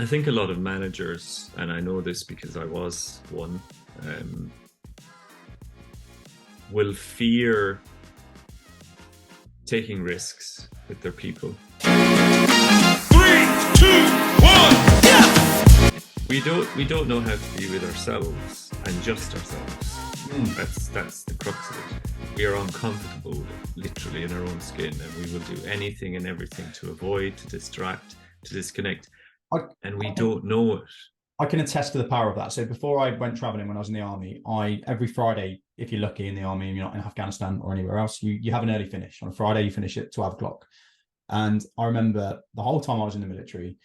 think a lot of managers, and I know this because I was one, um, will fear taking risks with their people. 3, 2, 1, yeah! We don't know how to be with ourselves and just ourselves. That's the crux of it. We are uncomfortable, literally, in our own skin, and we will do anything and everything to avoid, to distract, to disconnect, and we don't know it. I can attest to the power of that. So before I went traveling when I was in the army, every Friday, if you're lucky in the army and you're not in Afghanistan or anywhere else, you have an early finish. On a Friday, you finish at 12 o'clock. And I remember the whole time I was in the military,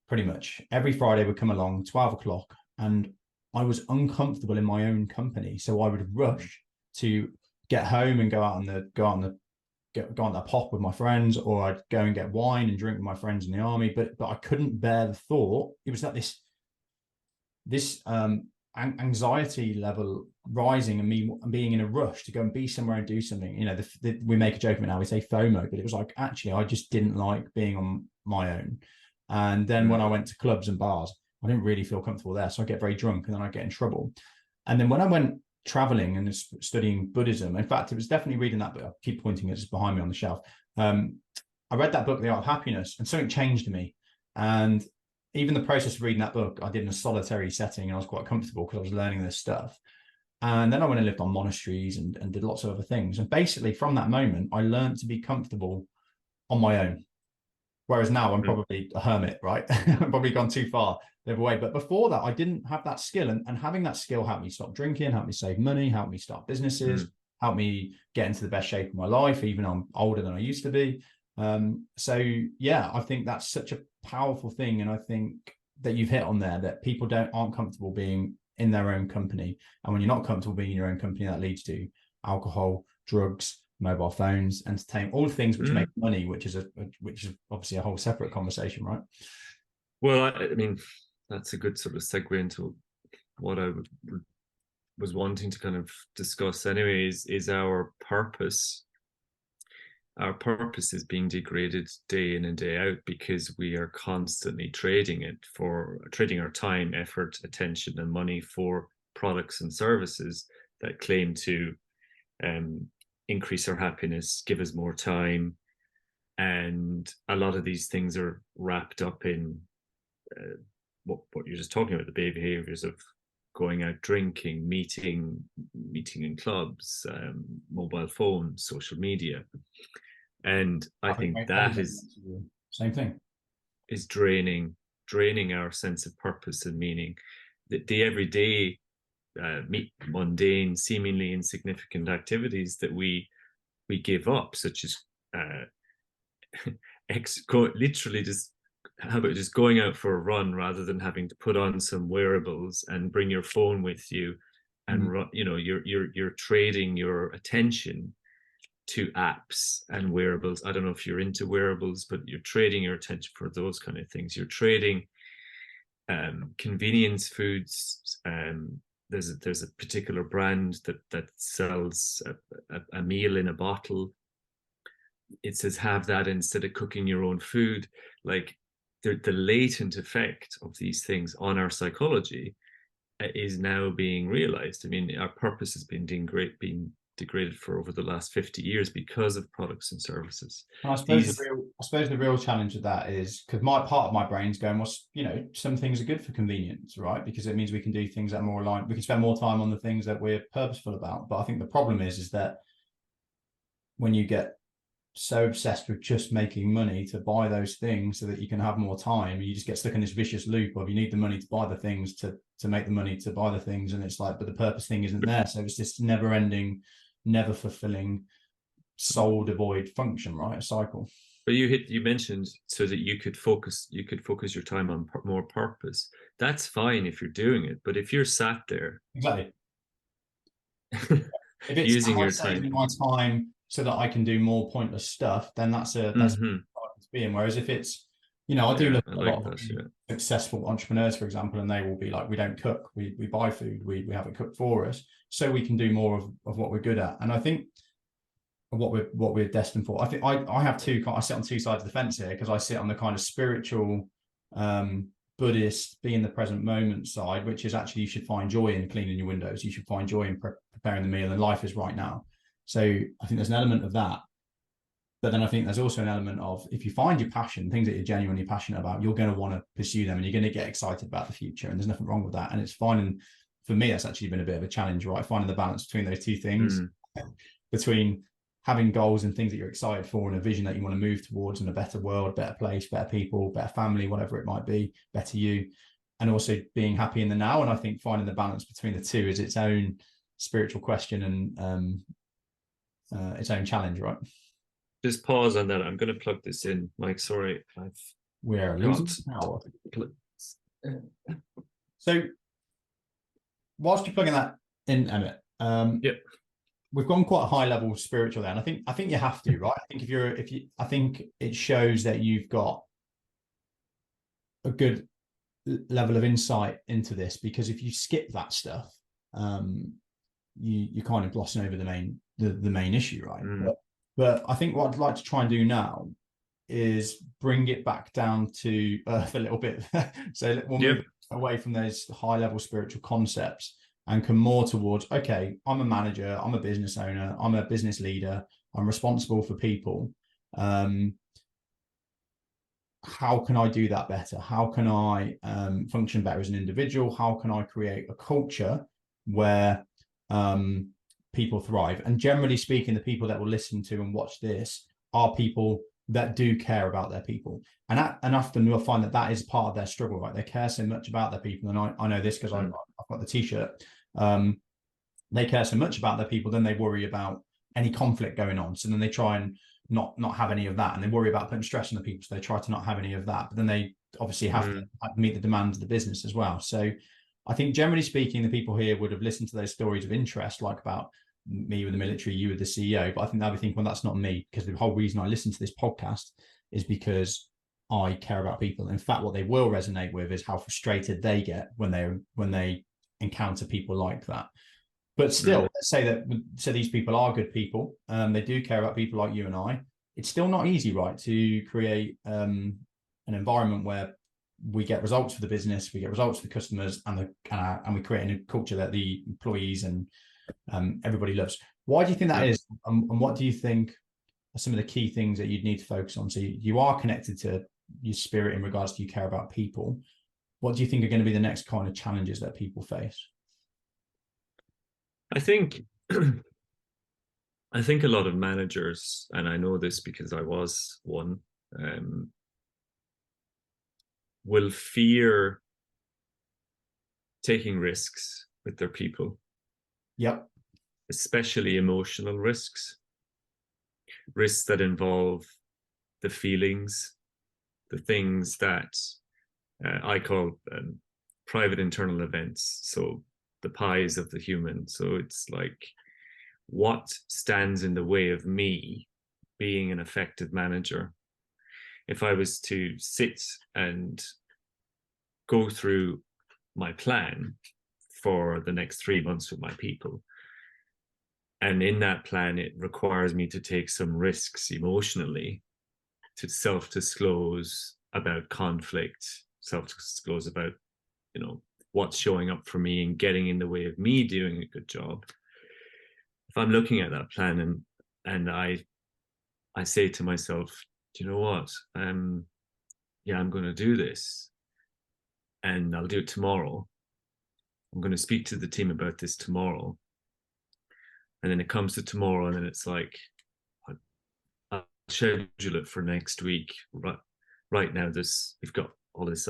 pretty much every Friday would come along 12 o'clock, and I was uncomfortable in my own company. So I would rush to get home and go on the pop with my friends, or I'd go and get wine and drink with my friends in the army. But I couldn't bear the thought. It was like this anxiety level rising, and me being in a rush to go and be somewhere and do something. You know, we make a joke of it now, we say FOMO, but it was like, actually, I just didn't like being on my own. And then when I went to clubs and bars, I didn't really feel comfortable there. So I get very drunk and then I get in trouble. And then when I went traveling and studying Buddhism, in fact, it was definitely reading that book. I keep pointing it, it's behind me on the shelf. I read that book, The Art of Happiness, and something changed me. And even the process of reading that book, I did in a solitary setting, and I was quite comfortable because I was learning this stuff. And then I went and lived on monasteries and did lots of other things. And basically from that moment, I learned to be comfortable on my own. Whereas now I'm probably a hermit, right? I've probably gone too far the other way. But before that, I didn't have that skill. And having that skill helped me stop drinking, helped me save money, helped me start businesses, helped me get into the best shape of my life, even though I'm older than I used to be. So yeah, I think that's such a powerful thing. And I think that you've hit on there, that people aren't comfortable being in their own company. And when you're not comfortable being in your own company, that leads to alcohol, drugs, mobile phones, entertainment, all the things which make money, which is obviously a whole separate conversation, right? Well, I mean, that's a good sort of segue into what I was wanting to kind of discuss anyway, is our purpose. Our purpose is being degraded day in and day out because we are constantly trading our time, effort, attention, and money for products and services that claim to increase our happiness, give us more time. And a lot of these things are wrapped up in what you're just talking about, the behaviors of going out drinking, meeting in clubs, mobile phones, social media. And I think that is same thing, is draining our sense of purpose and meaning. The everyday mundane, seemingly insignificant activities that we give up, such as literally just, how about just going out for a run rather than having to put on some wearables and bring your phone with you and you're trading your attention to apps and wearables. I don't know if you're into wearables, but you're trading your attention for those kind of things. You're trading convenience foods. There's a particular brand that sells a meal in a bottle. It says have that instead of cooking your own food. Like the latent effect of these things on our psychology is now being realized. I mean, our purpose has been degraded for over the last 50 years because of products and services. And I suppose the real challenge of that is because part of my brain's going, well, some things are good for convenience, right? Because it means we can do things that are more aligned. We can spend more time on the things that we're purposeful about. But I think the problem is that when you get so obsessed with just making money to buy those things so that you can have more time, you just get stuck in this vicious loop of you need the money to buy the things to make the money to buy the things. And it's like, but the purpose thing isn't there. So it's this never ending, never fulfilling, soul devoid function, right? A cycle. But you mentioned so that you could focus your time on more purpose. That's fine if you're doing it, but if you're sat there exactly if it's using your time so that I can do more pointless stuff, then that's to be in. Whereas if it's, I do look at a lot of successful entrepreneurs, for example, and they will be like, we don't cook, we buy food, we have it cooked for us, so we can do more of what we're good at. And I think what we're destined for. I think I sit on two sides of the fence here, because I sit on the kind of spiritual Buddhist, be in the present moment side, which is actually you should find joy in cleaning your windows. You should find joy in preparing the meal, and life is right now. So I think there's an element of that. But then I think there's also an element of, if you find your passion, things that you're genuinely passionate about, you're going to want to pursue them and you're going to get excited about the future. And there's nothing wrong with that. And it's fine. And for me, that's actually been a bit of a challenge, right? Finding the balance between those two things, between having goals and things that you're excited for and a vision that you want to move towards in a better world, better place, better people, better family, whatever it might be, better you, and also being happy in the now. And I think finding the balance between the two is its own spiritual question and its own challenge, right? Just pause on that. I'm going to plug this in, Mike. Sorry, We're losing power. So, whilst you're plugging that in, Emmet, we've gone quite a high level spiritual there, and I think you have to, right? I think I think it shows that you've got a good level of insight into this, because if you skip that stuff, you're kind of glossing over the main issue, right? But I think what I'd like to try and do now is bring it back down to earth a little bit. So we'll move away from those high level spiritual concepts and come more towards, okay, I'm a manager, I'm a business owner, I'm a business leader, I'm responsible for people. How can I do that better? How can I function better as an individual? How can I create a culture where people thrive? And generally speaking, the people that will listen to and watch this are people that do care about their people. And often you'll find that is part of their struggle, right? They care so much about their people. And I know this because I've got the t-shirt. They care so much about their people, then they worry about any conflict going on. So then they try and not have any of that. And they worry about putting stress on the people. So they try to not have any of that. But then they obviously have to meet the demands of the business as well. So I think generally speaking, the people here would have listened to those stories of interest, like about me with the military, you with the CEO. But I think they'll be thinking, well, that's not me, because the whole reason I listen to this podcast is because I care about people. In fact, what they will resonate with is how frustrated they get when they encounter people like that. But still, let's say these people are good people. They do care about people like you and I. It's still not easy, right, to create an environment where we get results for the business, we get results for the customers, and we create a culture that the employees and everybody loves. Why do you think that is? And what do you think are some of the key things that you'd need to focus on? So you are connected to your spirit in regards to you care about people. What do you think are going to be the next kind of challenges that people face? I think a lot of managers, and I know this because I was one, will fear taking risks with their people. Yep. Especially emotional risks that involve the feelings, the things that I call private internal events. So the pies of the human. So it's like, what stands in the way of me being an effective manager? If I was to sit and go through my plan for the next 3 months with my people, and in that plan, it requires me to take some risks emotionally, to self-disclose about conflict, self-disclose about, what's showing up for me and getting in the way of me doing a good job. If I'm looking at that plan and I say to myself, do you know what? I'm going to do this, and I'll do it tomorrow. I'm going to speak to the team about this tomorrow. And then it comes to tomorrow, and then it's like, I'll schedule it for next week. Right now, we've got all these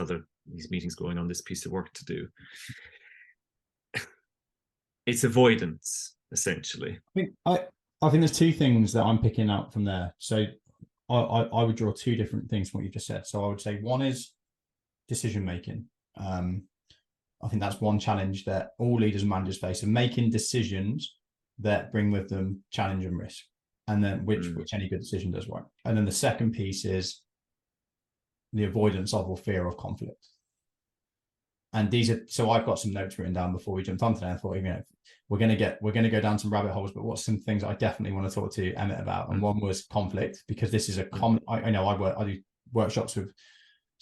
meetings going on, this piece of work to do. It's avoidance, essentially. I think there's two things that I'm picking out from there. So I would draw two different things from what you just said. So I would say one is decision making. I think that's one challenge that all leaders and managers face, of making decisions that bring with them challenge and risk, and then which any good decision does, right? And then the second piece is the avoidance of or fear of conflict. And so I've got some notes written down before we jumped on today. I thought, we're going to go down some rabbit holes, but what's some things I definitely want to talk to Emmet about? And one was conflict, because this is a common, I do workshops with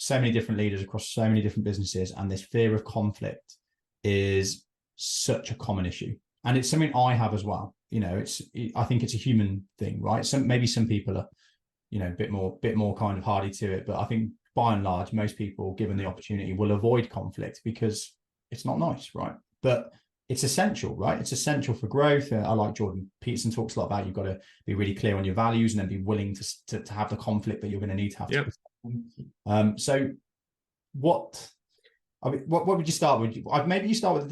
so many different leaders across so many different businesses, and this fear of conflict is such a common issue, and it's something I have as well. I think it's a human thing, right? Maybe some people are, a bit more kind of hardy to it, but I think by and large, most people, given the opportunity, will avoid conflict because it's not nice, right? But it's essential, right? It's essential for growth. I like Jordan Peterson talks a lot about you've got to be really clear on your values and then be willing to have the conflict that you're going to need to have. Yep. So what would you start with? Maybe you start with the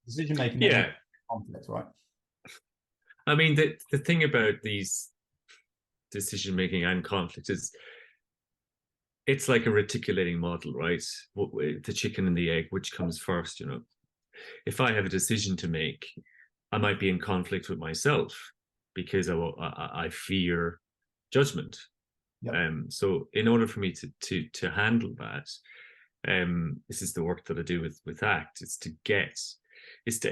decision making. Yeah. Conflict, right? I mean, the thing about these decision making and conflict is it's like a reticulating model, right? The chicken and the egg, which comes first, If I have a decision to make, I might be in conflict with myself because I fear judgment. Yep. So in order for me to handle that, this is the work that I do with ACT, is to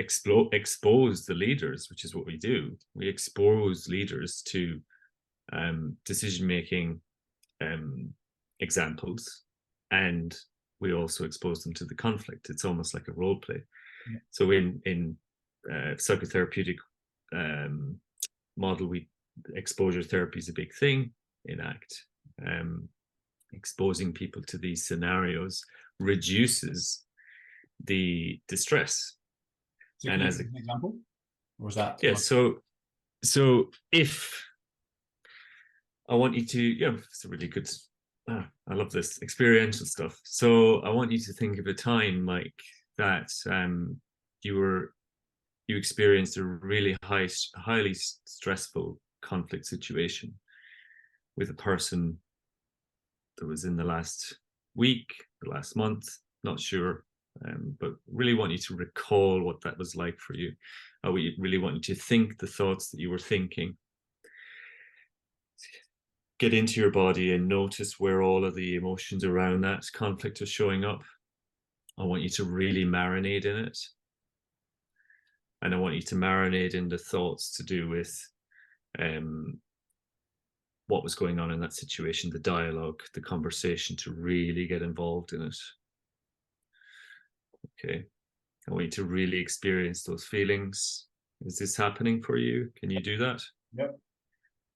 expose the leaders, which is what we do. We expose leaders to decision-making examples, and we also expose them to the conflict. It's almost like a role play. Yeah. So in psychotherapeutic model, exposure therapy is a big thing in ACT. Exposing people to these scenarios reduces the distress. So and as an example, or was that? Yeah. So if I want you to, it's a really good. I love this experiential stuff. So I want you to think of a time like that. You experienced a really highly stressful conflict situation with a person that was in the last week, the last month, not sure, but really want you to recall what that was like for you. I really want you to think the thoughts that you were thinking. Get into your body and notice where all of the emotions around that conflict are showing up. I want you to really marinate in it. And I want you to marinate in the thoughts to do with what was going on in that situation, the dialogue, the conversation, to really get involved in it. Okay. I want you to really experience those feelings. Is this happening for you? Can you do that? Yep.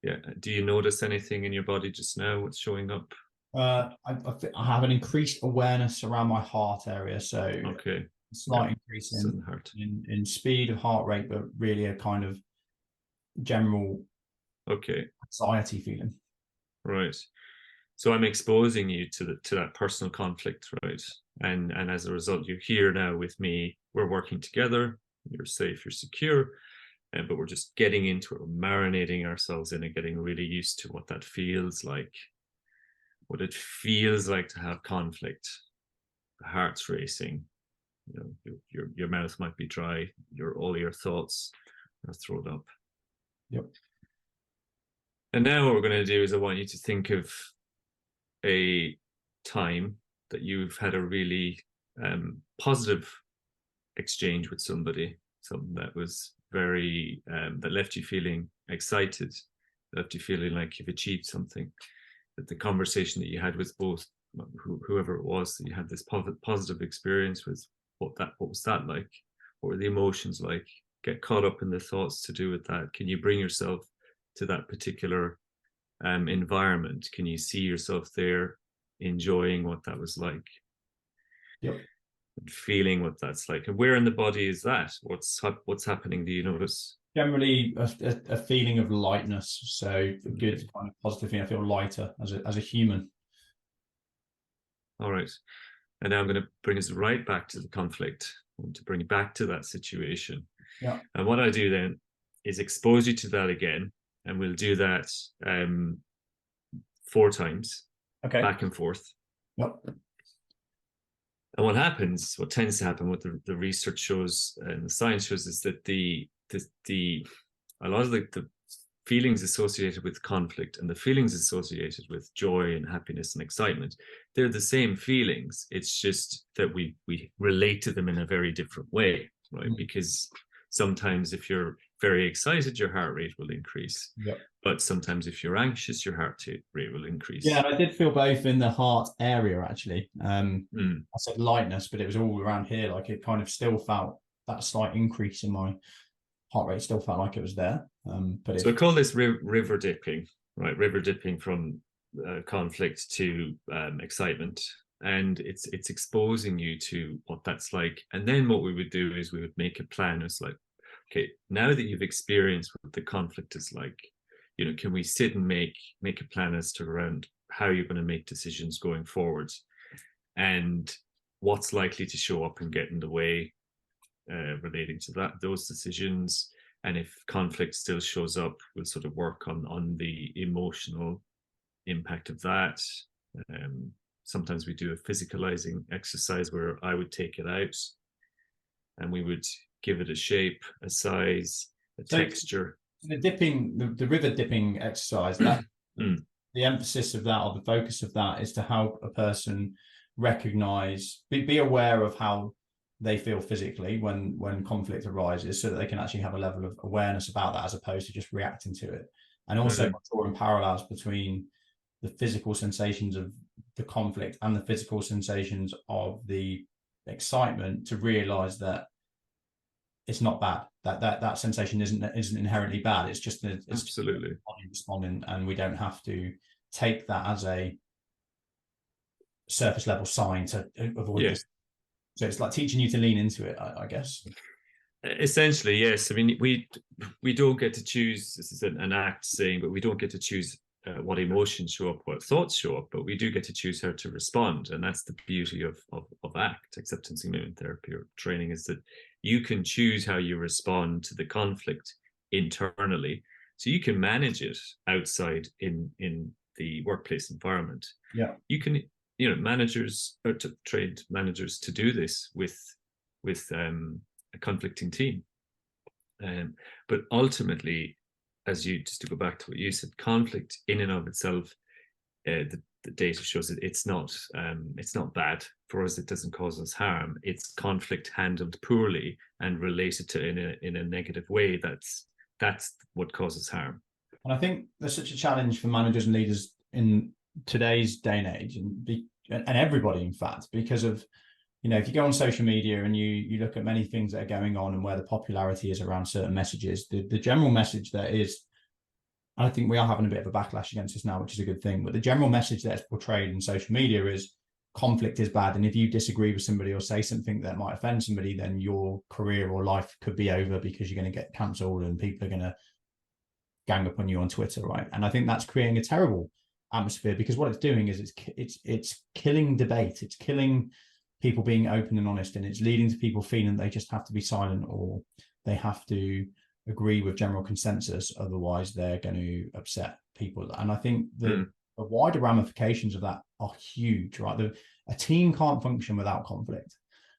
Yeah. Do you notice anything in your body just now? What's showing up? I have an increased awareness around my heart area. So okay. Slight increase in speed of heart rate, but really a kind of general anxiety feeling. Right. So I'm exposing you to that personal conflict, right? And as a result, you're here now with me. We're working together. You're safe. You're secure. But we're just getting into it. We're marinating ourselves in it, getting really used to what that feels like. What it feels like to have conflict. The heart's racing. Your mouth might be dry. All your thoughts are thrown up. Yep. And now what we're going to do is I want you to think of a time that you've had a really positive exchange with somebody, something that was very that left you feeling excited, left you feeling like you've achieved something. That the conversation that you had with both whoever it was that you had this positive experience with. What was that like? What were the emotions like? Get caught up in the thoughts to do with that. Can you bring yourself to that particular environment? Can you see yourself there enjoying what that was like? Yep. And feeling what that's like. And where in the body is that? What's happening? Do you notice? Generally a feeling of lightness. So a good kind of positive feeling. I feel lighter as a human. All right. And now I'm going to bring us right back to the conflict. I want to bring you back to that situation. Yeah. And what I do then is expose you to that again. And we'll do that 4 times. Okay. Back and forth. Yep. And what tends to happen, what the research shows and the science shows, is that a lot of the feelings associated with conflict and the feelings associated with joy and happiness and excitement, they're the same feelings. It's just that we relate to them in a very different way, right? Because sometimes if you're very excited, your heart rate will increase. Yep. But sometimes if you're anxious, your heart rate will increase. Yeah, I did feel both in the heart area, actually. Mm. I said lightness, but it was all around here. Like, it kind of still felt that slight increase in my heart rate, still felt like it was there. But so I call this river dipping, right? River dipping from conflict to excitement. And it's exposing you to what that's like. And then what we would do is we would make a plan. It's like, okay, now that you've experienced what the conflict is like, you know, can we sit and make a plan as to around how you're going to make decisions going forward, and what's likely to show up and get in the way relating to those decisions. And if conflict still shows up, we'll sort of work on the emotional impact of that. Sometimes we do a physicalizing exercise where I would take it out and we would give it a shape, a size, a texture. The river dipping exercise, that the emphasis of that, or the focus of that, is to help a person recognize, be aware of how they feel physically when conflict arises, so that they can actually have a level of awareness about that, as opposed to just reacting to it. And also drawing parallels between the physical sensations of the conflict and the physical sensations of the excitement, to realize that it's not bad. That sensation isn't inherently bad. It's just absolutely just body responding, and we don't have to take that as a surface level sign to avoid this. So it's like teaching you to lean into it, I guess. Essentially, yes. I mean, we don't get to choose. This is an act saying, but we don't get to choose what emotions show up, what thoughts show up, but we do get to choose how to respond. And that's the beauty of ACT, acceptance and commitment therapy, or training, is that you can choose how you respond to the conflict internally, so you can manage it outside in the workplace environment. Yeah, you can, you know, managers or trained managers to do this with a conflicting team. But ultimately, as you, just to go back to what you said, conflict in and of itself, the data shows that it's not bad for us. It doesn't cause us harm. It's conflict handled poorly and related to in a negative way that's what causes harm. And I think there's such a challenge for managers and leaders in today's day and age, and everybody, in fact, because of, you know, if you go on social media and you look at many things that are going on and where the popularity is around certain messages, the general message that is, I think we are having a bit of a backlash against this now, which is a good thing, but the general message that's portrayed in social media is conflict is bad. And if you disagree with somebody or say something that might offend somebody, then your career or life could be over, because you're going to get cancelled and people are going to gang up on you on Twitter, right? And I think that's creating a terrible atmosphere, because what it's doing is it's killing debate. It's killing people being open and honest, and it's leading to people feeling they just have to be silent, or they have to agree with general consensus, otherwise they're going to upset people. And I think the wider ramifications of that are huge, right? A team can't function without conflict.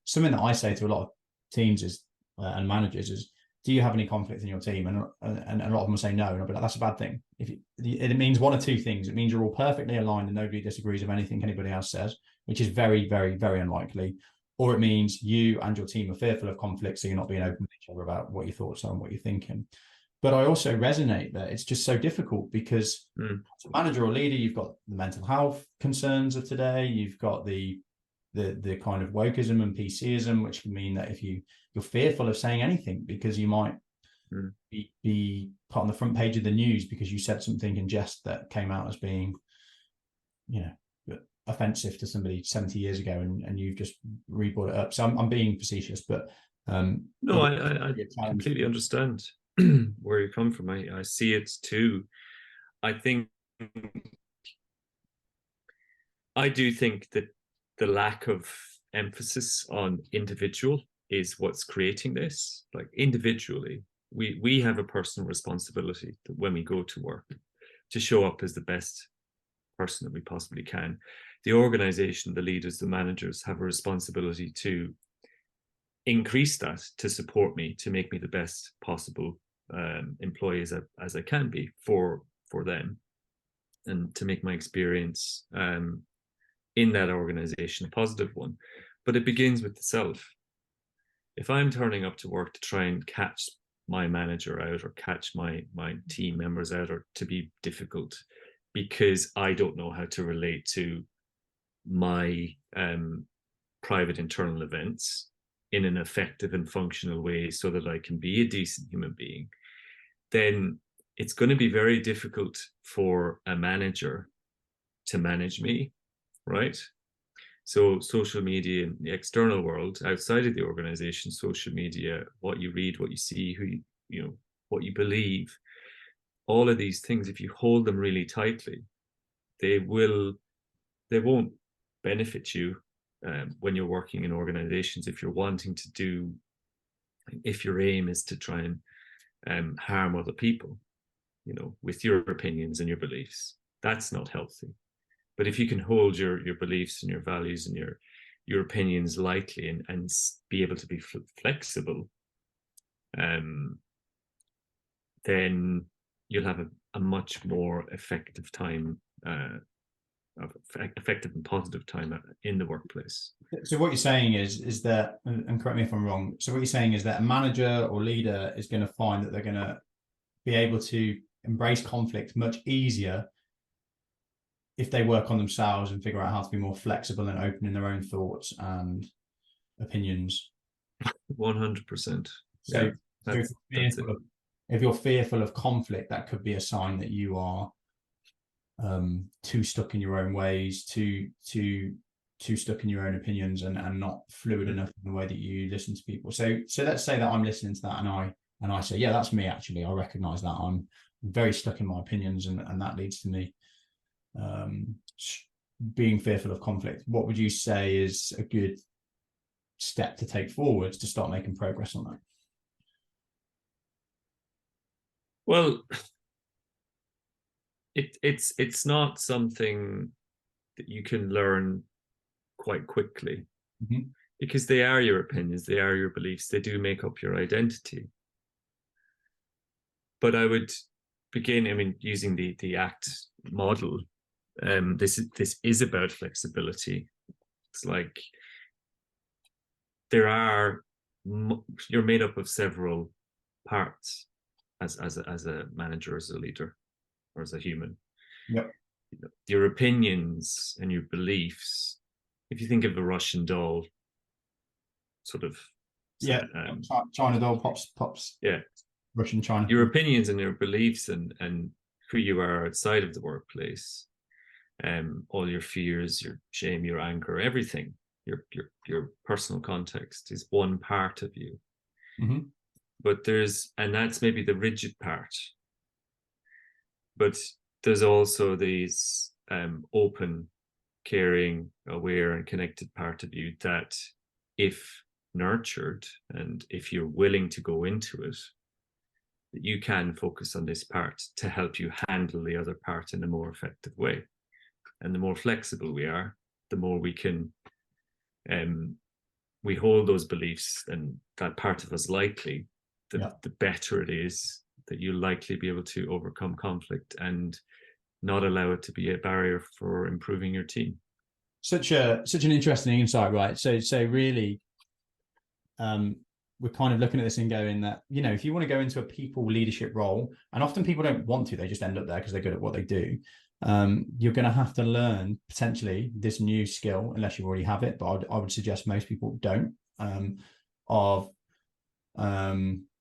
Something that I say to a lot of teams is and managers is, do you have any conflict in your team? And a lot of them will say no, and I'll be like, that's a bad thing. It means one of two things. It means you're all perfectly aligned and nobody disagrees with anything anybody else says, which is very, very, very unlikely. Or it means you and your team are fearful of conflict, so you're not being open with each other about what your thoughts are and what you're thinking. But I also resonate that it's just so difficult, because as a manager or leader, you've got the mental health concerns of today, you've got the kind of wokeism and PCism, which can mean that if you're fearful of saying anything, because you might be put on the front page of the news because you said something in jest that came out as being, you know, offensive to somebody 70 years ago, and you've just re-brought it up. So I'm being facetious, but no, I completely understand where you come from. I see it too. I do think that the lack of emphasis on individual is what's creating this. Like, individually, we have a personal responsibility that when we go to work, to show up as the best person that we possibly can. The organization, the leaders, the managers have a responsibility to increase that, to support me, to make me the best possible employee as I can be for them, and to make my experience in that organization a positive one. But it begins with the self. If I'm turning up to work to try and catch my manager out or catch my team members out, or to be difficult because I don't know how to relate to my private internal events in an effective and functional way so that I can be a decent human being, then it's going to be very difficult for a manager to manage me, right? So social media in the external world, outside of the organization, social media, what you read, what you see, who you know, what you believe, all of these things, if you hold them really tightly, they won't benefit you when you're working in organizations. If your aim is to try and harm other people, you know, with your opinions and your beliefs, that's not healthy. But if you can hold your beliefs and your values and your opinions lightly and be able to be flexible, then you'll have a much more effective time, effective and positive time in the workplace. So what you're saying is that, and correct me if I'm wrong, so what you're saying is that a manager or leader is going to find that they're going to be able to embrace conflict much easier if they work on themselves and figure out how to be more flexible and open in their own thoughts and opinions. 100%. So, if you're fearful of conflict, that could be a sign that you are too stuck in your own ways, too stuck in your own opinions, and not fluid enough in the way that you listen to people. So let's say that I'm listening to that and I say, yeah, that's me actually. I recognize that I'm very stuck in my opinions, and that leads to me being fearful of conflict. What would you say is a good step to take forward to start making progress on that? Well, it's not something that you can learn quite quickly, because they are your opinions, they are your beliefs, they do make up your identity. But I would begin, I mean, using the ACT model. This is about flexibility. It's like you're made up of several parts as a manager, as a leader, or as a human. Yep. Your opinions and your beliefs. If you think of a Russian doll, sort of. China doll pops. Yeah. Russian China. Your opinions and your beliefs and who you are outside of the workplace, all your fears, your shame, your anger, everything, your personal context is one part of you. But and that's maybe the rigid part. But there's also these open, caring, aware, and connected part of you that, if nurtured and if you're willing to go into it, that you can focus on this part to help you handle the other part in a more effective way. And the more flexible we are, the more we can we hold those beliefs and that part of us lightly, the better it is that you'll likely be able to overcome conflict and not allow it to be a barrier for improving your team. Such an interesting insight, right? So really, we're kind of looking at this and going that, you know, if you want to go into a people leadership role, and often people don't want to, they just end up there because they're good at what they do. You're going to have to learn potentially this new skill, unless you already have it, but I would suggest most people don't, of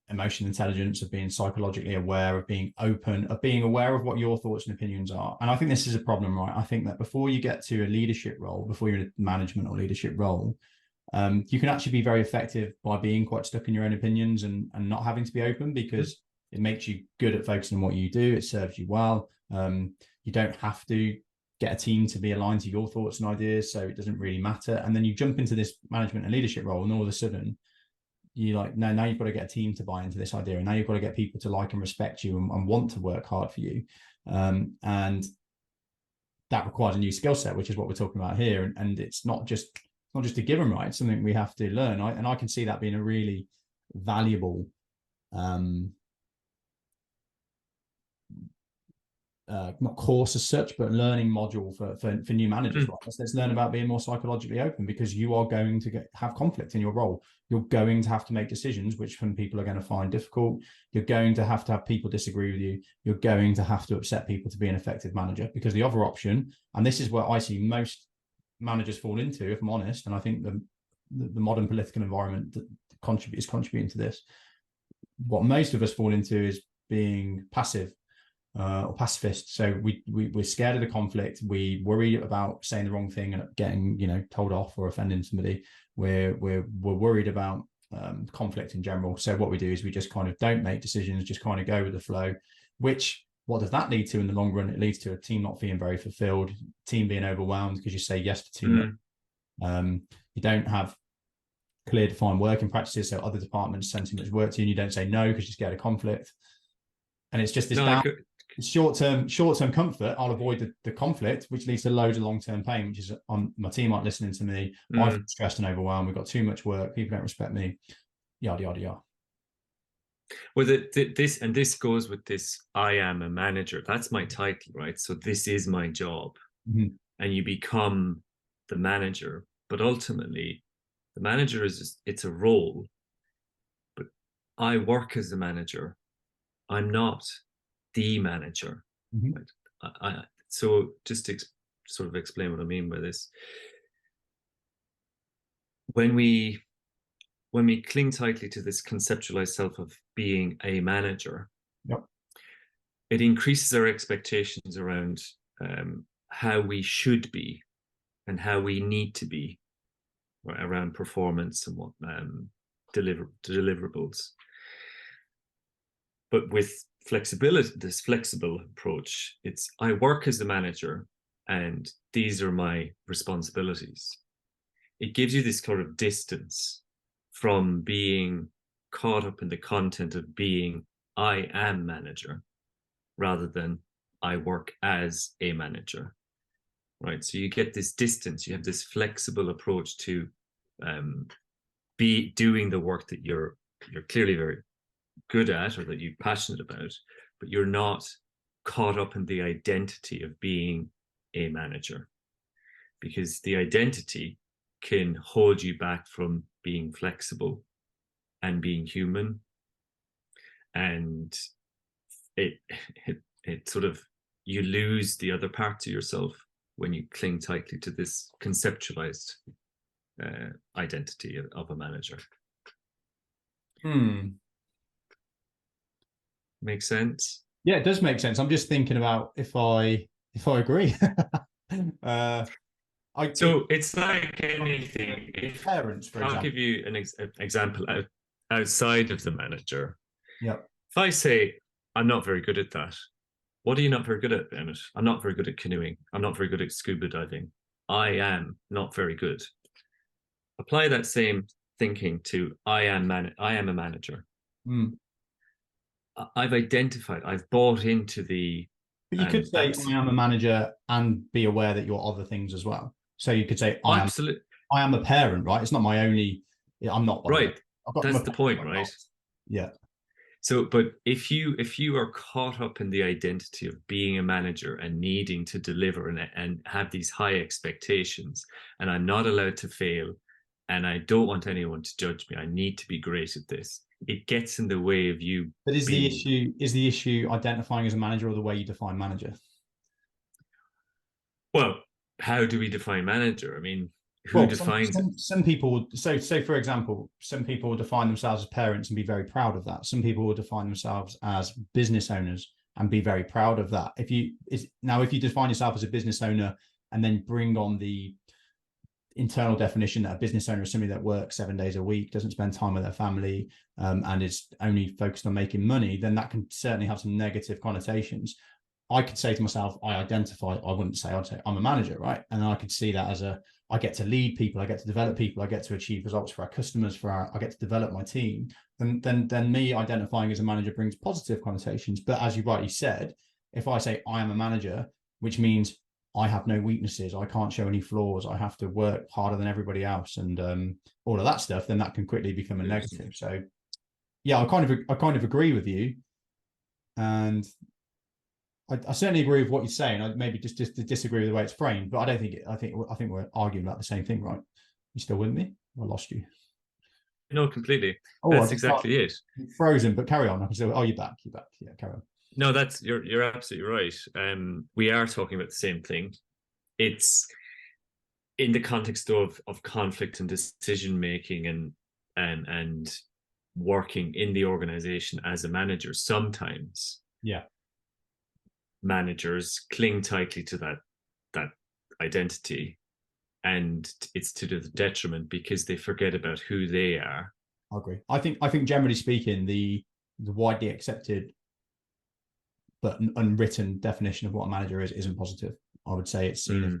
emotional intelligence, of being psychologically aware, of being open, of being aware of what your thoughts and opinions are. And I think this is a problem, right? I think that before you get to a leadership role, before you're in a management or leadership role, you can actually be very effective by being quite stuck in your own opinions and not having to be open, because it makes you good at focusing on what you do. It serves you well. You don't have to get a team to be aligned to your thoughts and ideas, so it doesn't really matter. And then you jump into this management and leadership role, and all of a sudden you're like, no, now you've got to get a team to buy into this idea, and now you've got to get people to like and respect you and want to work hard for you. And that requires a new skill set, which is what we're talking about here. And it's not just a given, right? It's something we have to learn. And I can see that being a really valuable not course as such, but learning module for new managers. Right? Let's learn about being more psychologically open, because you are going to have conflict in your role. You're going to have to make decisions, which some people are going to find difficult. You're going to have people disagree with you. You're going to have to upset people to be an effective manager, because the other option, and this is where I see most managers fall into, if I'm honest, and I think the modern political environment that is contributing to this. What most of us fall into is being passive or pacifist. So we're scared of the conflict. We worry about saying the wrong thing and getting told off or offending somebody. We're worried about conflict in general. So what we do is we just kind of don't make decisions, just kind of go with the flow. Which, what does that lead to in the long run? It leads to a team not feeling very fulfilled, team being overwhelmed because you say yes to too much. You don't have clear defined working practices, so other departments send too much work to you and you don't say no because you're scared of conflict. And it's just this short-term comfort. I'll avoid the conflict, which leads to loads of long-term pain, which is my team aren't listening to me. I feel stressed and overwhelmed. We've got too much work. People don't respect me. Yada, yada, yada. Well, this goes with this, I am a manager. That's my title, right? So this is my job. And you become the manager. But ultimately, the manager it's a role. But I work as a manager. I'm not the manager. Right? So just to sort of explain what I mean by this, when we cling tightly to this conceptualized self of being a manager, it increases our expectations around how we should be and how we need to be, right, around performance and what deliverables. But with flexibility, this flexible approach, it's I work as a manager and these are my responsibilities. It gives you this kind of distance from being caught up in the content of being I am manager rather than I work as a manager, right? So you get this distance, you have this flexible approach to be doing the work that you're clearly very good at or that you're passionate about, but you're not caught up in the identity of being a manager, because the identity can hold you back from being flexible and being human, and it sort of, you lose the other parts of yourself when you cling tightly to this conceptualized identity of a manager. Makes sense? Yeah, it does make sense. I'm just thinking about if I agree. So it's like anything. If parents, for example. I'll give you an example outside of the manager. Yeah. If I say I'm not very good at that, what are you not very good at, Emmet? I'm not very good at canoeing. I'm not very good at scuba diving. I am not very good. Apply that same thinking to I am a manager. I've identified, I've bought into the. But you could say I am a manager and be aware that you're other things as well. So you could say I am a parent, right? It's not my only. I'm not right. That's the point, right? Yeah. So, but if you are caught up in the identity of being a manager and needing to deliver and have these high expectations, and I'm not allowed to fail, and I don't want anyone to judge me, I need to be great at this. It gets in the way of you. But is the issue identifying as a manager or the way you define manager? Well, how do we define manager? I mean, who defines it? Some people, so for example, some people will define themselves as parents and be very proud of that. Some people will define themselves as business owners and be very proud of that. If you define yourself as a business owner and then bring on the internal definition that a business owner is somebody that works 7 days a week, doesn't spend time with their family, and is only focused on making money, then that can certainly have some negative connotations. I could say to myself, I'd say I'm a manager, right? And I could see that as I get to lead people, I get to develop people, I get to achieve results for our customers, I get to develop my team. And then me identifying as a manager brings positive connotations. But as you rightly said, if I say I am a manager, which means I have no weaknesses, I can't show any flaws, I have to work harder than everybody else, and all of that stuff, then that can quickly become a negative. So yeah, I kind of agree with you, and I certainly agree with what you're saying. I maybe just disagree with the way it's framed, but I don't think I think we're arguing about the same thing, right? You still with me? I lost you. No, completely. Oh, That's exactly it. Frozen, but carry on. I can still. Oh, you're back. You're back. Yeah, carry on. No, that's you're absolutely right. We are talking about the same thing. It's in the context of conflict and decision making and working in the organization as a manager. Sometimes Yeah, managers cling tightly to that identity, and it's to the detriment because they forget about who they are. I agree. I think generally speaking, the widely accepted but unwritten definition of what a manager is isn't positive. I would say it's seen as a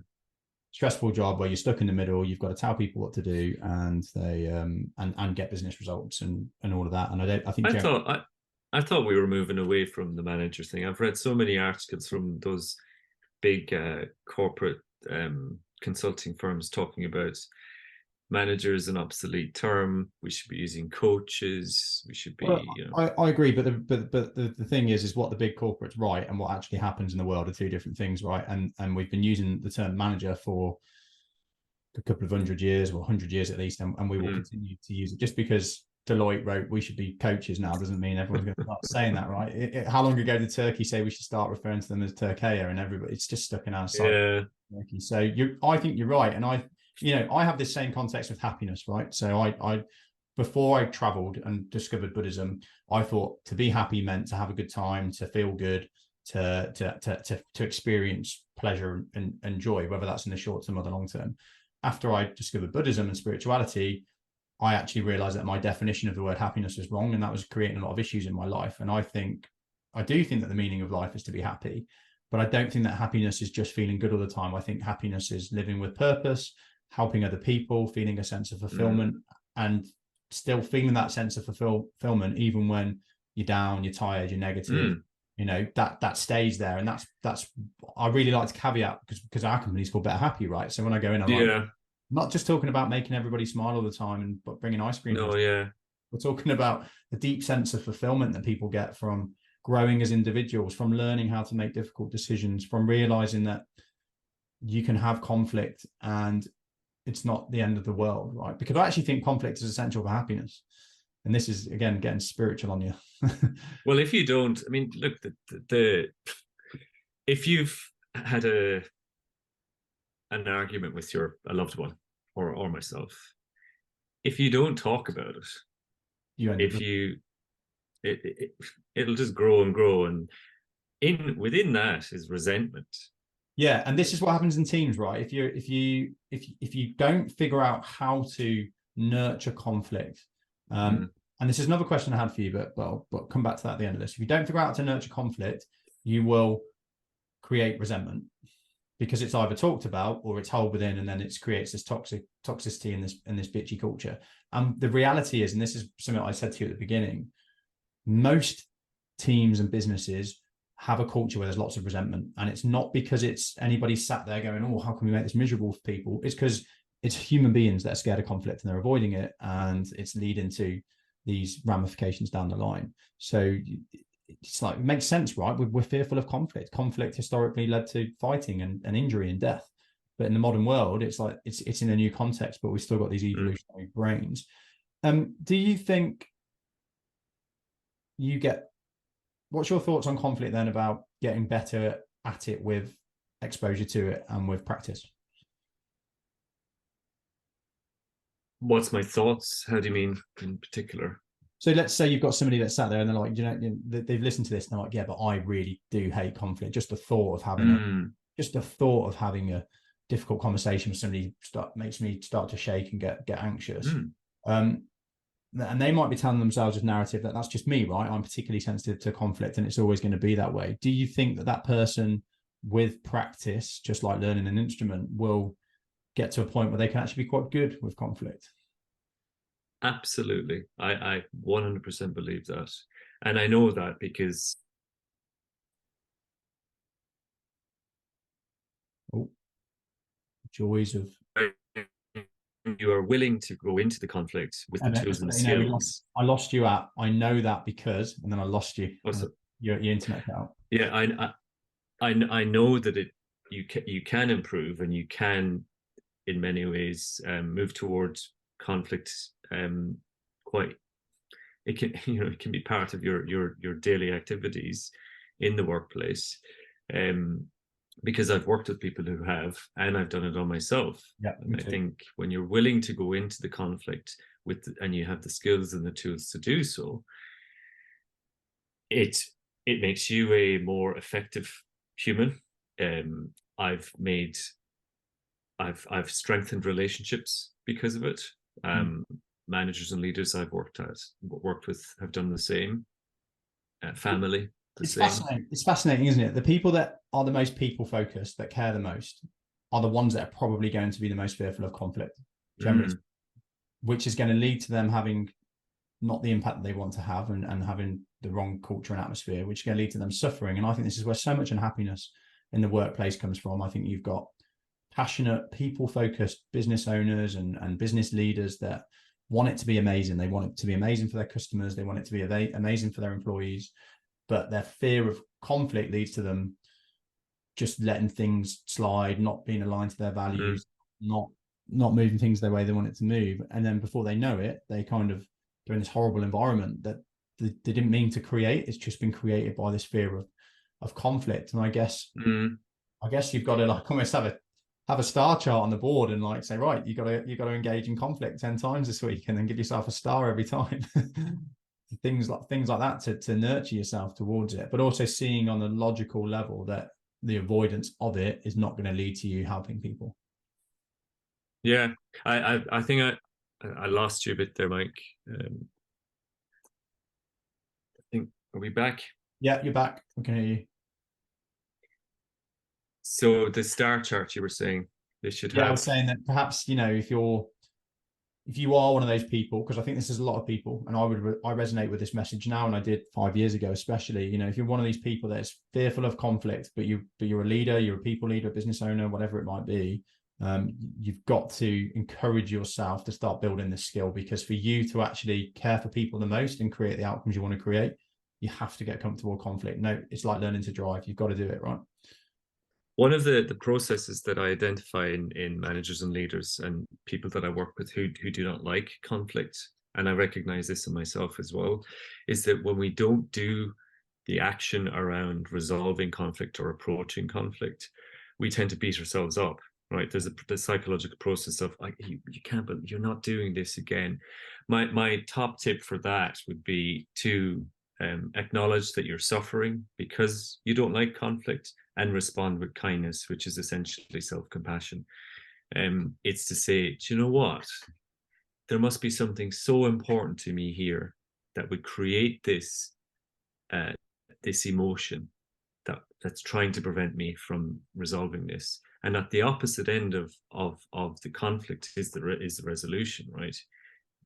stressful job where you're stuck in the middle. You've got to tell people what to do, and they and get business results and all of that. And I thought we were moving away from the manager thing. I've read so many articles from those big corporate consulting firms talking about manager is an obsolete term. We should be using coaches. We should be. Well, I agree, but the thing is what the big corporates write and what actually happens in the world are two different things, right? And we've been using the term manager for a couple of 100 years, or 100 years at least, and we will continue to use it. Just because Deloitte wrote we should be coaches now doesn't mean everyone's going to start saying that, right? How long ago did Turkey say we should start referring to them as Turkaya, and everybody, it's just stuck in our side. Yeah. So I think you're right, and I have this same context with happiness, right? So I before I traveled and discovered Buddhism, I thought to be happy meant to have a good time, to feel good, to experience pleasure and joy, whether that's in the short term or the long term. After I discovered Buddhism and spirituality, I actually realized that my definition of the word happiness was wrong, and that was creating a lot of issues in my life. And I do think that the meaning of life is to be happy, but I don't think that happiness is just feeling good all the time. I think happiness is living with purpose, helping other people, feeling a sense of fulfillment, and still feeling that sense of fulfillment even when you're down, you're tired, you're negative. That stays there. And that's I really like to caveat because our company's called Better Happy, right? So when I go in, I'm not just talking about making everybody smile all the time but bringing ice cream. We're talking about the deep sense of fulfillment that people get from growing as individuals, from learning how to make difficult decisions, from realizing that you can have conflict and it's not the end of the world, right? Because I actually think conflict is essential for happiness. And this is, again, getting spiritual on you. Well, if you don't, I mean, look, if you've had an argument with a loved one or myself, if you don't talk about it, it'll just grow and grow, and within that is resentment. Yeah, and this is what happens in teams, right? If you don't figure out how to nurture conflict, and this is another question I had for you, but come back to that at the end of this. If you don't figure out how to nurture conflict, you will create resentment because it's either talked about or it's held within, and then it creates this toxicity in this bitchy culture. And the reality is, and this is something I said to you at the beginning, most teams and businesses have a culture where there's lots of resentment, and it's not because it's anybody sat there going, oh, how can we make this miserable for people? It's because it's human beings that are scared of conflict and they're avoiding it, and it's leading to these ramifications down the line. So it's like, it makes sense, right? We're fearful of conflict historically led to fighting and injury and death, but in the modern world it's like it's in a new context, but we've still got these evolutionary brains. Do you think what's your thoughts on conflict then, about getting better at it with exposure to it and with practice? What's my thoughts? How do you mean in particular? So let's say you've got somebody that's sat there and they're like, they've listened to this and they're like, yeah, but I really do hate conflict. Just the thought of having a difficult conversation with somebody makes me start to shake and get anxious. And they might be telling themselves as narrative that that's just me, right? I'm particularly sensitive to conflict and it's always going to be that way. Do you think that person with practice, just like learning an instrument, will get to a point where they can actually be quite good with conflict? Absolutely. I 100% believe that. And I know that because joys of you are willing to go into the conflict with the tools and the skills. I lost you at, I know that because, and then I lost you. Your internet cut out. Yeah, I know that you can improve, and you can in many ways move towards conflict. Quite it can it can be part of your daily activities in the workplace. Because I've worked with people who have, and I've done it on myself. Yeah, And I think when you're willing to go into the conflict and you have the skills and the tools to do so, it makes you a more effective human. I've made I've strengthened relationships because of it. Managers and leaders I've worked with have done the same. Family, the It's same. fascinating. It's fascinating, isn't it? The people that are the most people focused, that care the most, are the ones that are probably going to be the most fearful of conflict, generally, which is going to lead to them having not the impact that they want to have, and having the wrong culture and atmosphere, which is going to lead to them suffering. And I think this is where so much unhappiness in the workplace comes from. I think you've got passionate, people-focused business owners and business leaders that want it to be amazing. They want it to be amazing for their customers. They want it to be amazing for their employees. But their fear of conflict leads to them just letting things slide, not being aligned to their values, not moving things the way they want it to move. And then before they know it, they kind of they're in this horrible environment that they didn't mean to create. It's just been created by this fear of conflict. And I guess you've got to like almost have a star chart on the board and like say, right, you got to engage in conflict 10 times this week, and then give yourself a star every time. things like that to nurture yourself towards it, but also seeing on a logical level that the avoidance of it is not going to lead to you helping people. Yeah, I think I lost you a bit there, Mike. I think, are we back? Yeah, you're back. I can hear you. So the star chart you were saying they should have. I was saying that perhaps, if you are one of those people, because I think this is a lot of people, and I resonate with this message now, and I did 5 years ago, especially, if you're one of these people that's fearful of conflict, but you're a leader, you're a people leader, a business owner, whatever it might be, you've got to encourage yourself to start building this skill, because for you to actually care for people the most and create the outcomes you want to create, you have to get comfortable with conflict. No, it's like learning to drive. You've got to do it, right? One of the processes that I identify in managers and leaders and people that I work with who do not like conflict, and I recognize this in myself as well, is that when we don't do the action around resolving conflict or approaching conflict, we tend to beat ourselves up, right? There's the psychological process of you can't, but you're not doing this again. My top tip for that would be to acknowledge that you're suffering because you don't like conflict, and respond with kindness, which is essentially self-compassion. It's to say, do you know what? There must be something so important to me here that would create this emotion that's trying to prevent me from resolving this. And at the opposite end of the conflict is the resolution, right?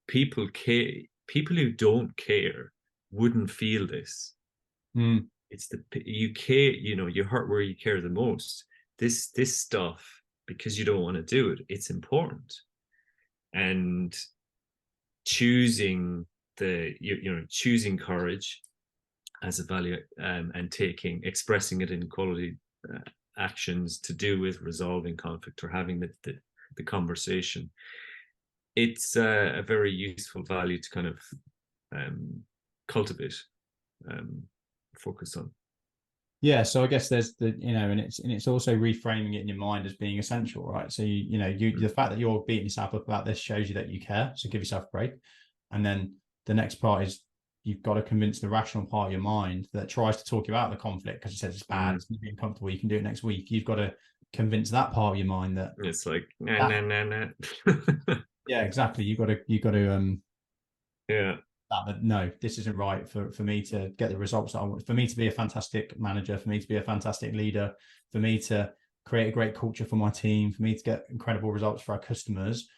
People who don't care wouldn't feel this. It's you care, you hurt where you care the most. This stuff, because you don't want to do it, it's important. And choosing choosing courage as a value, and expressing it in quality actions to do with resolving conflict or having the conversation. It's a very useful value to kind of cultivate. Focus on. Yeah, so I guess there's and it's also reframing it in your mind as being essential, right? So the fact that you're beating yourself up about this shows you that you care, so give yourself a break. And then the next part is you've got to convince the rational part of your mind that tries to talk you out of the conflict because it says it's bad, it's going to be uncomfortable, you can do it next week. You've got to convince that part of your mind that it's like nah. Yeah, exactly. You've got to yeah. That no, this isn't right for me to get the results that I want, for me to be a fantastic manager, for me to be a fantastic leader, for me to create a great culture for my team, for me to get incredible results for our customers.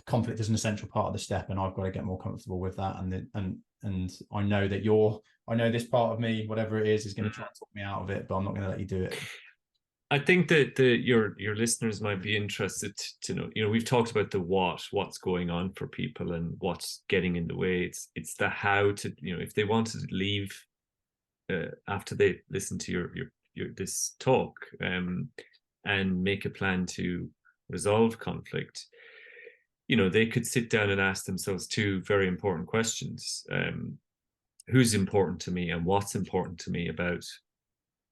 Conflict is an essential part of the step, and I've got to get more comfortable with that. And I know that I know this part of me, whatever it is going to try and talk me out of it, but I'm not going to let you do it. I think that your listeners might be interested to know, we've talked about the what's going on for people and what's getting in the way. It's the how to, if they wanted to leave after they listen to this talk, and make a plan to resolve conflict, they could sit down and ask themselves two very important questions. Who's important to me and what's important to me about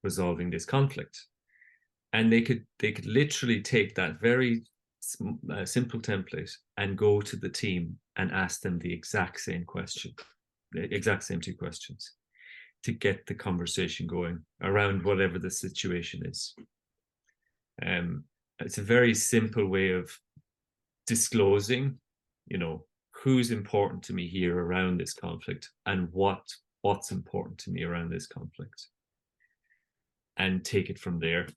resolving this conflict? And they could literally take that very simple template and go to the team and ask them the exact same question, the exact same two questions, to get the conversation going around whatever the situation is. It's a very simple way of disclosing, who's important to me here around this conflict, and what's important to me around this conflict, and take it from there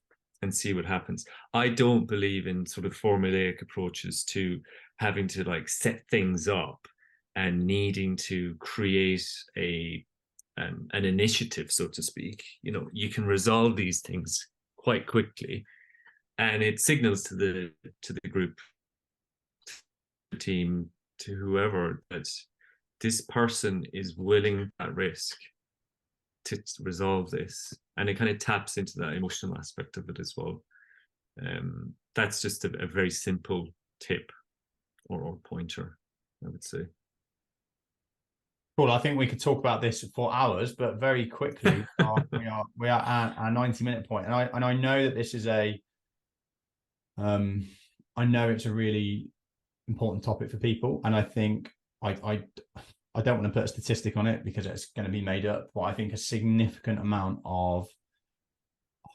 and see what happens. I don't believe in sort of formulaic approaches to having to like set things up and needing to create an initiative, so to speak. You can resolve these things quite quickly, and it signals to the group, team, to whoever, that this person is willing at risk to resolve this, and it kind of taps into that emotional aspect of it as well. That's just a very simple tip or pointer, I would say. Cool. I think we could talk about this for hours, but very quickly, we are at our 90-minute point, and I know that this is I know it's a really important topic for people, and I think I don't want to put a statistic on it because it's going to be made up, but I think a significant amount of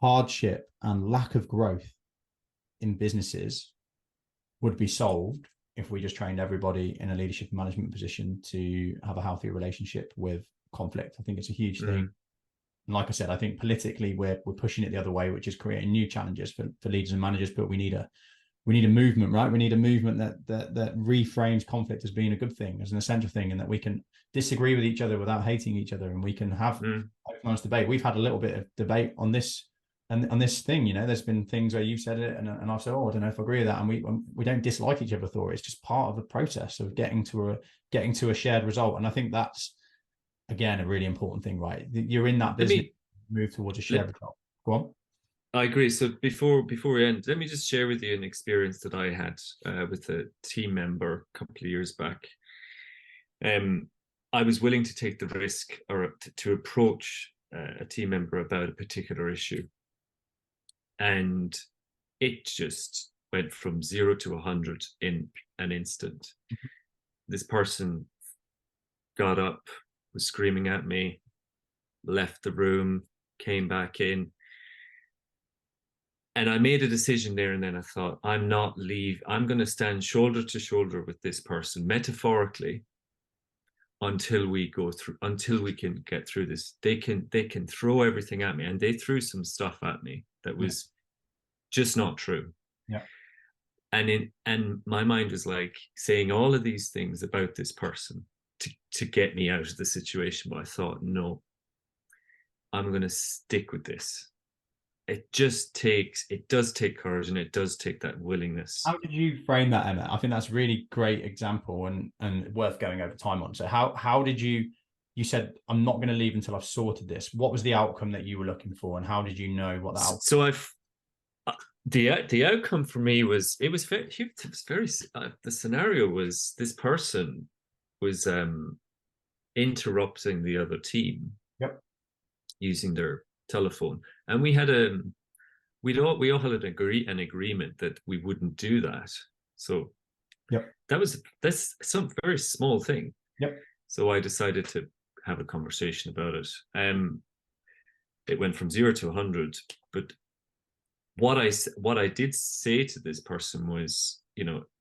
hardship and lack of growth in businesses would be solved if we just trained everybody in a leadership and management position to have a healthy relationship with conflict. I think it's a huge thing. And like I said, I think politically we're pushing it the other way, which is creating new challenges for leaders and managers, but we need a movement, right? We need a movement that reframes conflict as being a good thing, as an essential thing, and that we can disagree with each other without hating each other, and we can have honest debate. We've had a little bit of debate on this and on this thing. There's been things where you've said it and I've said, I don't know if I agree with that, and we don't dislike each other for it. It's just part of the process of getting to a shared result. And I think that's, again, a really important thing, right? You're in that business, move towards a shared result. Go on. I agree. So before we end, let me just share with you an experience that I had with a team member a couple of years back. I was willing to take the risk or to approach a team member about a particular issue, and it just went from 0 to 100 in an instant. This person got up, was screaming at me, left the room, came back in. And I made a decision there and then. I thought, I'm going to stand shoulder to shoulder with this person, metaphorically, until we can get through this. They can throw everything at me, and they threw some stuff at me that was just not true. Yeah. And my mind was like saying all of these things about this person to get me out of the situation. But I thought, no, I'm going to stick with this. It does take courage, and it does take that willingness. How did you frame that, Emmet? I think that's a really great example and worth going over time on. So how did you said, I'm not going to leave until I've sorted this. What was the outcome that you were looking for, and how did you know what that outcome? So the outcome for me was, it was very the scenario was, this person was interrupting the other team. Yep. Using their telephone, and we all had an agreement that we wouldn't do that. So that's some very small thing. Yep. So I decided to have a conversation about it. It went from 0 to 100, but what I did say to this person was,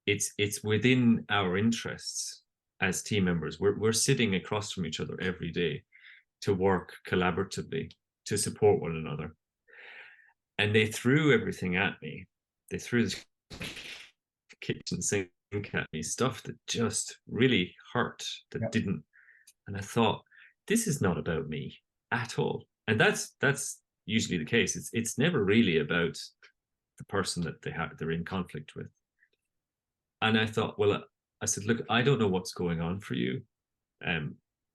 it's within our interests as team members. We're sitting across from each other every day to work collaboratively to support one another. And they threw everything at me. They threw the kitchen sink at me, stuff that just really hurt, that didn't. And I thought, this is not about me at all. And that's usually the case. It's never really about the person that they're in conflict with. And I thought, well, I said, look, I don't know what's going on for you,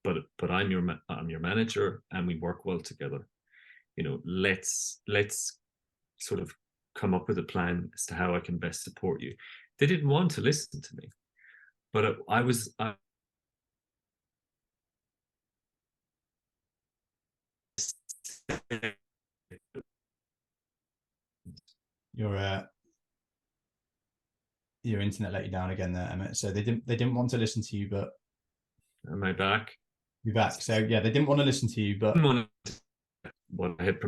but I'm your manager, and we work well together. let's sort of come up with a plan as to how I can best support you. They didn't want to listen to me, but Your your internet let you down again there, Emmet. So they didn't want to listen to you, but am I back? you're back. So yeah, they didn't want to listen to you, but What I had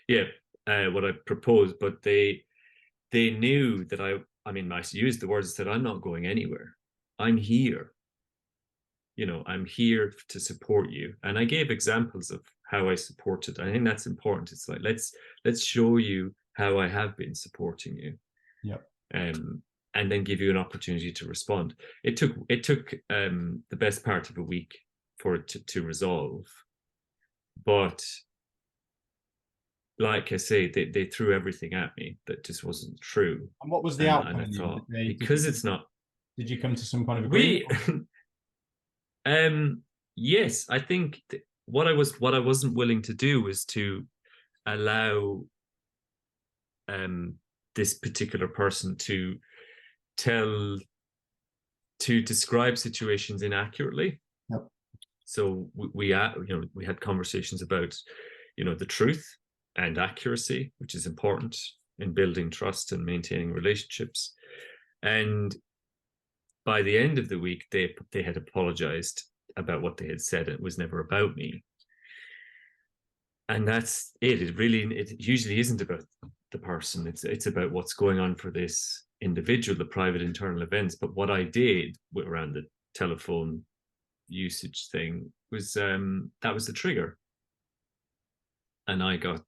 yeah, what I proposed, but they knew that I mean, I used the words, said, I'm not going anywhere. I'm here. I'm here to support you. And I gave examples of how I supported. I think that's important. It's like, let's show you how I have been supporting you. yeah. And then give you an opportunity to respond. It took the best part of a week for it to resolve. But like I say, they threw everything at me that just wasn't true. And what was the outcome? And I thought, because it's not. Did you come to some kind of agreement? Yes, I think what I wasn't willing to do was to allow this particular person to describe situations inaccurately. Yep. So we had conversations about the truth and accuracy, which is important in building trust and maintaining relationships. And by the end of the week, they had apologized about what they had said. It was never about me. And that's it. It usually isn't about the person. It's about what's going on for this individual, the private internal events. But what I did around the telephone usage thing was that was the trigger. And I got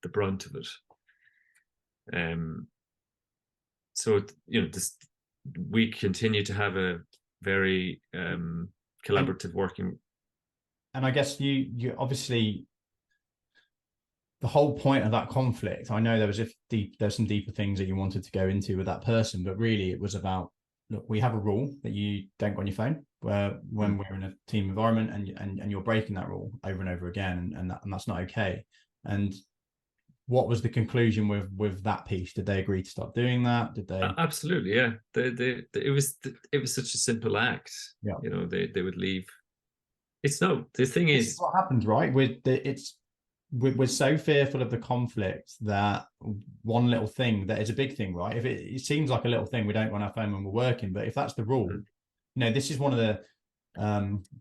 the brunt of it. So we continue to have a very collaborative working. And I guess you obviously, the whole point of that conflict, I know there's some deeper things that you wanted to go into with that person, but really it was about, look, we have a rule that you don't go on your phone when we're in a team environment, and you're breaking that rule over and over again, and that's not okay. And what was the conclusion with that piece? Did they agree to stop doing that? Did they? Absolutely, yeah. It was such a simple act. Yeah. They would leave. It's no. The thing is what happens, right? We're so fearful of the conflict that one little thing that is a big thing, right? If it seems like a little thing, we don't go on our phone when we're working. But if that's the rule, this is one of the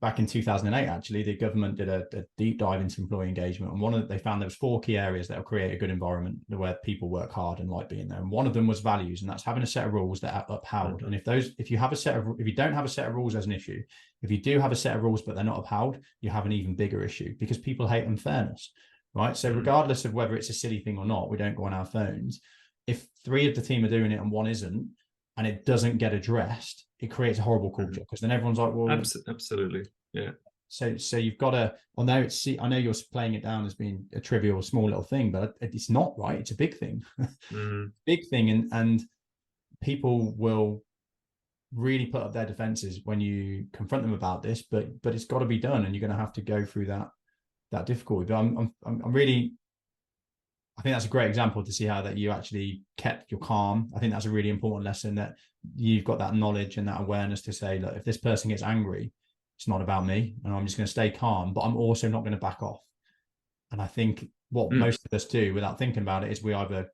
back in 2008, actually, the government did a deep dive into employee engagement, and they found there was 4 key areas that will create a good environment where people work hard and like being there. And one of them was values, and that's having a set of rules that are upheld. And if you don't have a set of rules, there's an issue. If you do have a set of rules but they're not upheld, you have an even bigger issue, because people hate unfairness, right? So regardless of whether it's a silly thing or not, we don't go on our phones. If 3 of the team are doing it and 1 isn't, and it doesn't get addressed, it creates a horrible culture, because then everyone's like, well, absolutely, yeah. So you've got to, I know you're playing it down as being a trivial, small little thing, but it's not, right? It's a big thing, big thing, and people will really put up their defenses when you confront them about this. But it's got to be done, and you're going to have to go through that difficulty. But I'm really, I think that's a great example to see how that you actually kept your calm. I think that's a really important lesson, that you've got that knowledge and that awareness to say, look, if this person gets angry, it's not about me, and I'm just going to stay calm, but I'm also not going to back off. And I think what most of us do without thinking about it is we either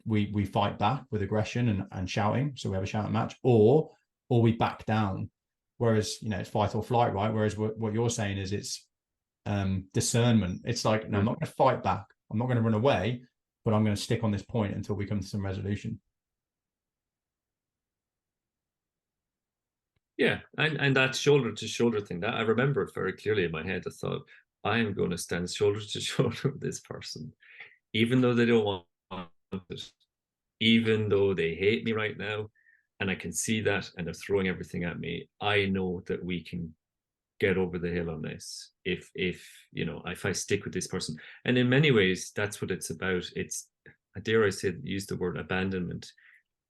we fight back with aggression and shouting, so we have a shouting match, or we back down. Whereas it's fight or flight, right? Whereas what you're saying is it's discernment. It's like, no, I'm not going to fight back. I'm not going to run away, but I'm going to stick on this point until we come to some resolution. Yeah, and that shoulder to shoulder thing, that I remember it very clearly in my head. I thought, I am going to stand shoulder to shoulder with this person, even though they don't want it, even though they hate me right now, and I can see that, and they're throwing everything at me. I know that we can get over the hill on this if I stick with this person. And in many ways, that's what it's about. It's, dare I say, use the word abandonment.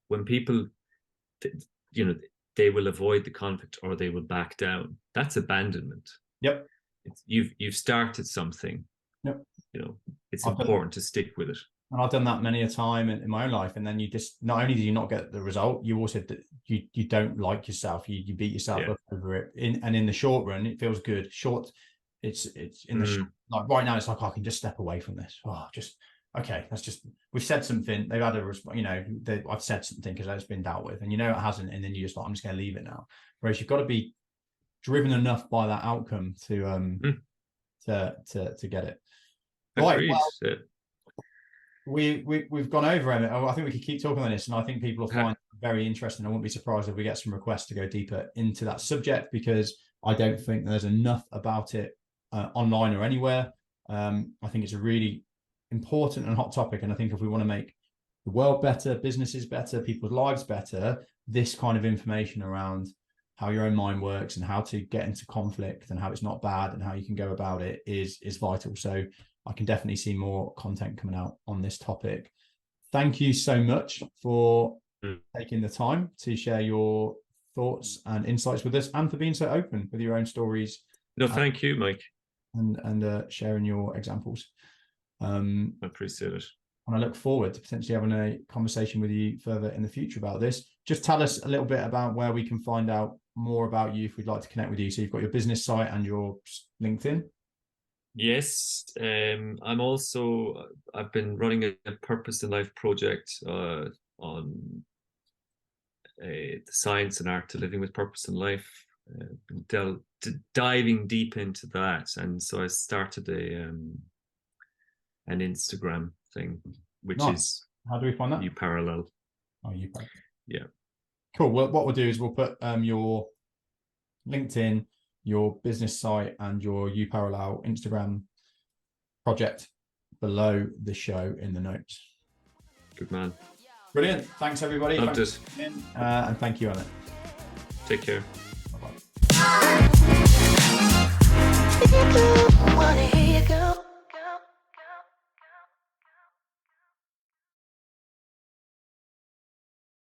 When people, they will avoid the conflict or they will back down. That's abandonment. Yep. you've started something. Yep. You know, it's I've done important to stick with it. And I've done that many a time in my own life. And then you just, not only do you not get the result, you also, you don't like yourself. You beat yourself up over it. In the short run, it feels good. It's in the short, like right now, it's like, I can just step away from this. Oh, just, okay, that's just, we've said something. They've had a response, you know, I've said something because it's been dealt with, and you know, it hasn't. And then you just like, I'm just going to leave it now. Whereas you've got to be driven enough by that outcome to get it. Right. Well, we've gone over, Emmet. I think we could keep talking on this, and I think people will find it very interesting. I wouldn't be surprised if we get some requests to go deeper into that subject, because I don't think there's enough about it online or anywhere. I think it's a really important and hot topic, and I think if we want to make the world better, businesses better, people's lives better, this kind of information around how your own mind works and how to get into conflict and how it's not bad and how you can go about it is vital. So I can definitely see more content coming out on this topic. Thank you so much for taking the time to share your thoughts and insights with us, and for being so open with your own stories. No, thank you, Mike. And sharing your examples. I appreciate it. And I look forward to potentially having a conversation with you further in the future about this. Just tell us a little bit about where we can find out more about you if we'd like to connect with you. So you've got your business site and your LinkedIn. Yes, I've been running a Purpose in Life project on the science and art to living with purpose in life, diving deep into that. And so I started an Instagram thing, which is, how do we find that? You Parallel. Oh, You Parallel. Yeah. Cool. Well, what we'll do is we'll put your LinkedIn, your business site, and your You Parallel Instagram project below the show in the notes. Good man. Brilliant. Thanks, everybody. Loved it. And thank you, Emmet. Take care. Bye-bye.